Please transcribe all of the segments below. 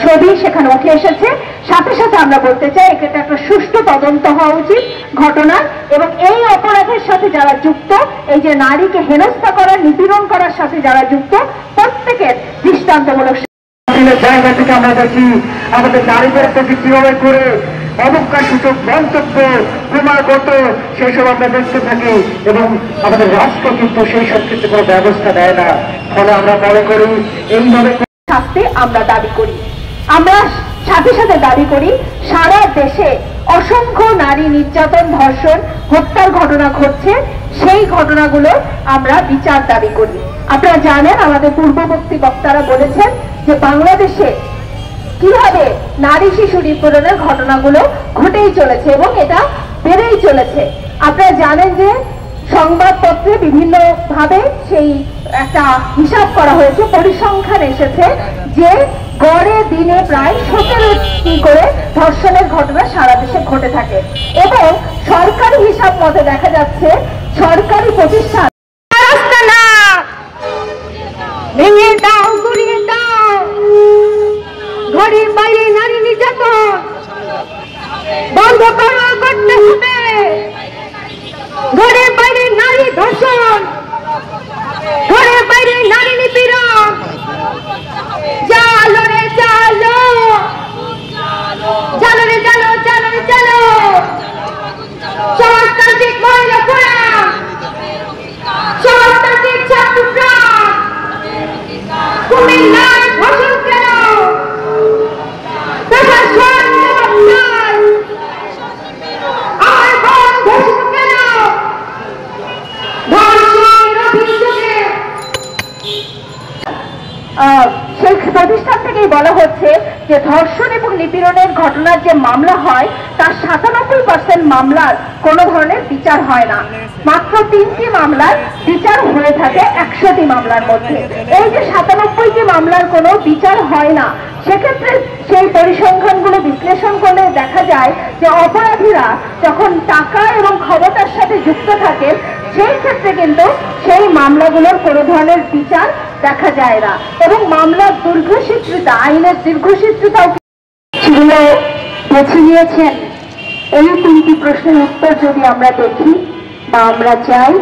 ছবি সেখানে উঠে এসেছে। সাথে সাথে আমরা বলতে চাই এটা একটা সুষ্ঠু তদন্ত হওয়া উচিত ঘটনা, এবং এই অপরাধের সাথে যারা যুক্ত, এই যে নারীকে হেনস্থা করার, নিপীড়ন করার সাথে যারা যুক্ত, প্রত্যেকের দৃষ্টান্তমূলক জায়গা থেকে আমরা দেখি আমাদের নারীদের প্রতি কিভাবে করে অবজ্ঞাসূচক মন্তব্য ক্রমাগত সেসব আমরা দেখতে থাকি, এবং আমাদের রাষ্ট্র কিন্তু সেই সব ক্ষেত্রে কোনো ব্যবস্থা দেয় না। ফলে আমরা মনে করি এইভাবে শাস্তি আমরা দাবি করি। আমরা সাথে সাথে দাবি করি সারা দেশে অসংখ্য নারী নির্যাতন, ধর্ষণ, হত্যার ঘটনা ঘটছে, সেই ঘটনাগুলো আমরা বিচার দাবি করি। আপনারা জানেন আমাদের পূর্ববর্তী বক্তারা বলেছেন যে বাংলাদেশে কিভাবে নারী শিশু নিপীড়নের ঘটনাগুলো ঘটেই চলেছে এবং এটা বেড়েই চলেছে। আপনারা জানেন যে সংবাদপত্রে বিভিন্ন ভাবে সেই একটা হিসাব করা হয়েছে, পরিসংখ্যান এসেছে যে গড়ে দিনে প্রায় 17টি করে ধর্ষণের ঘটনা সারা দেশে ঘটে থাকে, এবং সরকারি হিসাব মতে দেখা যাচ্ছে সরকারি প্রতিষ্ঠান ভেঙে দাও, গুড়িয়ে দাও, ঘরের বাইরে নারী নির্যাতন বন্ধ করা করতে হবে, ঘরের বাইরে নারী ধর্ষণ, ঘরের বাইরে নারী নিপীড়ন, চালো রে চালো, চালো রে চালো, চালো রে চালো, সমাজতান্ত্রিক মহিলা ফোরাম, সমাজতান্ত্রিক ছাত্র ফ্রন্ট, কুমিল্লার ধর্ষণ কেন, প্রশাসন আমার বোন ধর্ষিত কেন, ধর্ষণ অভিযোগে সেই প্রতিষ্ঠান থেকেই বলা হচ্ছে যে ধর্ষণ এবং নিপীড়নের ঘটনার যে মামলা হয় তার 97% মামলার কোনো ধরনের বিচার হয় না। মাত্র 3টি মামলার বিচার হয়ে থাকে 100টি মামলার মধ্যে। এই যে 97টি মামলার কোনো বিচার হয় না, সেক্ষেত্রে সেই পরিসংখ্যানগুলো বিশ্লেষণ করলে দেখা যায় যে অপরাধীরা যখন টাকা এবং ক্ষমতার সাথে যুক্ত থাকে সেই ক্ষেত্রে কিন্তু সেই মামলাগুলোর কোনো ধরনের বিচার দেখা যায় না, এবং মামলার দীর্ঘসূত্রিতা, আইনের দীর্ঘসূত্রিতাও সেগুলো বেছে নিয়েছেন। এই 3টি প্রশ্নের উত্তর যদি আমরা দেখি বা আমরা চাই,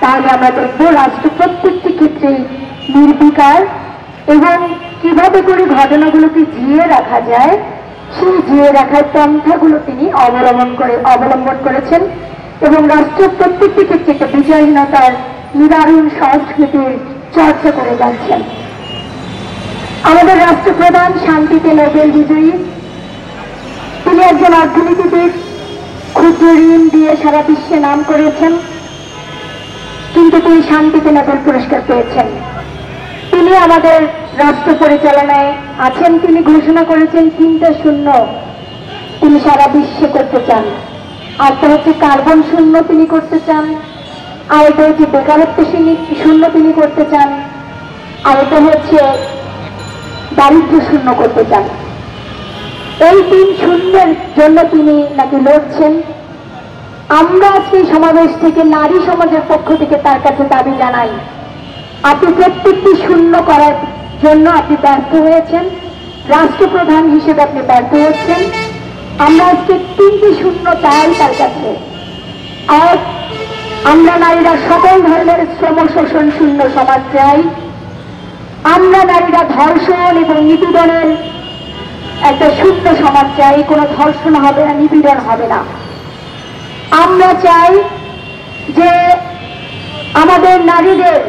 তাহলে আমরা দেখব রাষ্ট্র প্রত্যেকটি ক্ষেত্রেই নির্বিকার, এবং কিভাবে করে ঘটনাগুলোকে জিয়ে রাখা যায় সেই জিয়ে রাখার পন্থাগুলো তিনি অবলম্বন করেছেন, এবং রাষ্ট্র প্রত্যেকটি ক্ষেত্রে একটা বিচারহীনতার নিদারুণ সংস্কৃতির চর্চা করে যাচ্ছেন। আমাদের রাষ্ট্রপ্রধান শান্তিতে নোবেল বিজয়ী, তিনি একজন অর্থনীতিবিদ, ক্ষুদ্র ঋণ দিয়ে সারা বিশ্বে নাম করেছেন, কিন্তু তিনি শান্তিতে নোবেল পুরস্কার পেয়েছেন। তিনি আমাদের রাষ্ট্র পরিচালনায় আছেন। তিনি ঘোষণা করেছেন 3টা শূন্য তিনি সারা বিশ্বে করতে চান। একটা হচ্ছে কার্বন শূন্য তিনি করতে চান, আর এটা হচ্ছে বেকারত্ব শূন্য তিনি করতে চান, আর এটা হচ্ছে দারিদ্র শূন্য করতে চান। এই 3 শূন্যের জন্য তিনি নাকি লড়ছেন। আমরা আজকে সমাবেশ থেকে নারী সমাজের পক্ষ থেকে তার কাছে দাবি জানাই, আপনি প্রত্যেকটি শূন্য করার জন্য আপনি ব্যর্থ হয়েছেন, রাষ্ট্রপ্রধান হিসেবে আপনি ব্যর্থ হচ্ছেন। আমরা আজকে 3টি শূন্য চাই তার কাছে। আর আমরা নারীরা সকল ধরনের শ্রম শোষণ শূন্য সমাজ চাই। আমরা নারীরা ধর্ষণ এবং নিপীড়নের একটা শূন্য সমাজ চাই, কোনো ধর্ষণ হবে না, নিপীড়ন হবে না। আমরা চাই যে আমাদের নারীদের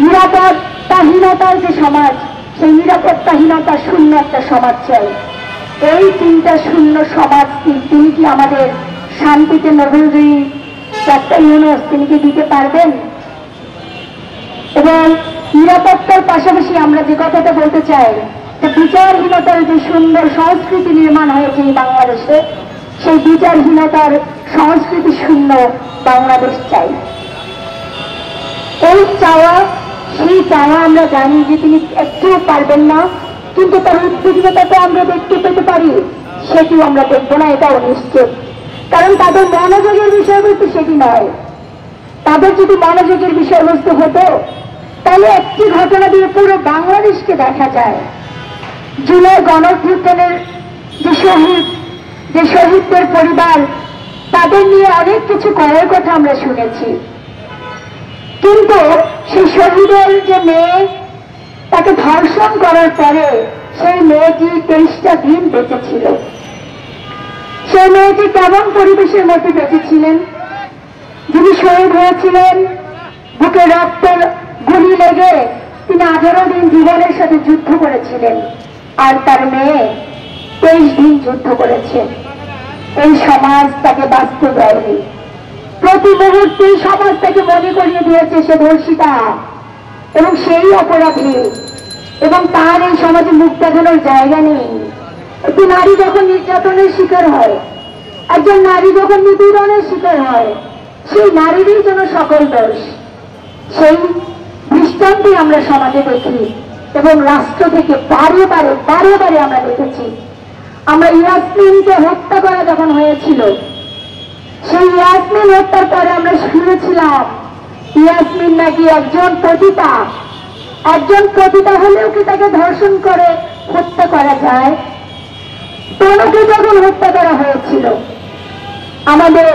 নিরাপত্তাহীনতার যে সমাজ, সেই নিরাপত্তাহীনতা শূন্য একটা সমাজ চাই। এই 3টা শূন্য সমাজ তিনি কি আমাদের শান্তিতে নোবেলজয়ী ডক্টর ইউনূস তিনি কি দিতে পারবেন? এবং নিরাপত্তার পাশাপাশি আমরা যে কথাটা বলতে চাই যে বিচারহীনতার যে সুন্দর সংস্কৃতি নির্মাণ হয়েছে এই বাংলাদেশে, সেই বিচারহীনতার সংস্কৃতি শূন্য বাংলাদেশ চাই। এই চাওয়া, সেই চাওয়া আমরা জানি যে তিনি একটু পারবেন না, কিন্তু তার উদ্বিগ্নতাটা আমরা দেখতে পেতে পারি, সেটিও আমরা দেখবো না, এটাও নিশ্চিত। কারণ তাদের মনোযোগের বিষয়বস্তু সেটি নয়। তাদের যদি মনোযোগের বিষয়বস্তু হতো তাহলে একটি ঘটনা দিয়ে পুরো বাংলাদেশকে দেখা যায়। জুলাই গণঅভ্যুত্থানের যে শহীদদের পরিবার, তাদের নিয়ে অনেক কিছু করার কথা আমরা শুনেছি, কিন্তু সেই শহীদের যে মেয়ে, তাকে ধর্ষণ করার পরে সেই মেয়েটি 23টা দিন বেঁচেছিল। সেই মেয়েটি কেমন পরিবেশের মধ্যে বেঁচেছিলেন? যিনি শহীদ হয়েছিলেন, বুকে রক্ত গুলি লেগে তিনি 18 দিন জীবনের সাথে যুদ্ধ করেছিলেন, আর তার মেয়ে 23 দিন যুদ্ধ করেছে। এই সমাজ তাকে বাঁচতে দেয়নি। প্রতি মুহূর্তেই সমাজ তাকে মনে করিয়ে দিয়েছে সে ধর্ষিতা এবং সেই অপরাধী, এবং তার এই সমাজে মুখ দেখানোর জায়গা নেই। একটি নারী যখন নির্যাতনের শিকার হয়, একজন নারী যখন নিপীড়নের শিকার হয়, সেই নারীরই যেন সকল দোষ। সেই দৃষ্টান্তই আমরা সমাজে দেখি এবং রাষ্ট্র থেকে বারে বারে আমরা দেখেছি। আমরা ইয়াসমিনকে হত্যা করা যখন হয়েছিল, সেই ইয়াসমিন হত্যার পরে আমরা শুনেছিলাম ইয়াসমিন নাকি একজন পতিতা হলেও কি তাকে ধর্ষণ করে হত্যা করা যায়? তনুকে যখন হত্যা করা হয়েছিল, আমাদের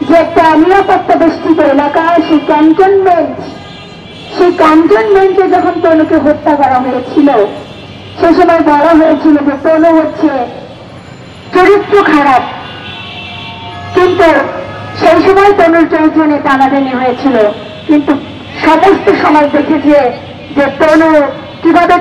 যে একটা নিরাপত্তা বেষ্টিত এলাকা, সেই ক্যান্টনমেন্টে যখন তনুকে হত্যা করা হয়েছিল, সে সময় বলা হয়েছিল যে তনু হচ্ছে চরিত্র খারাপ, কিন্তু সেই সময় তনুর চরিত্র নিয়ে টানাটানি হয়েছিল। কিন্তু সমস্ত সমাজ দেখেছে যে তনু কিভাবে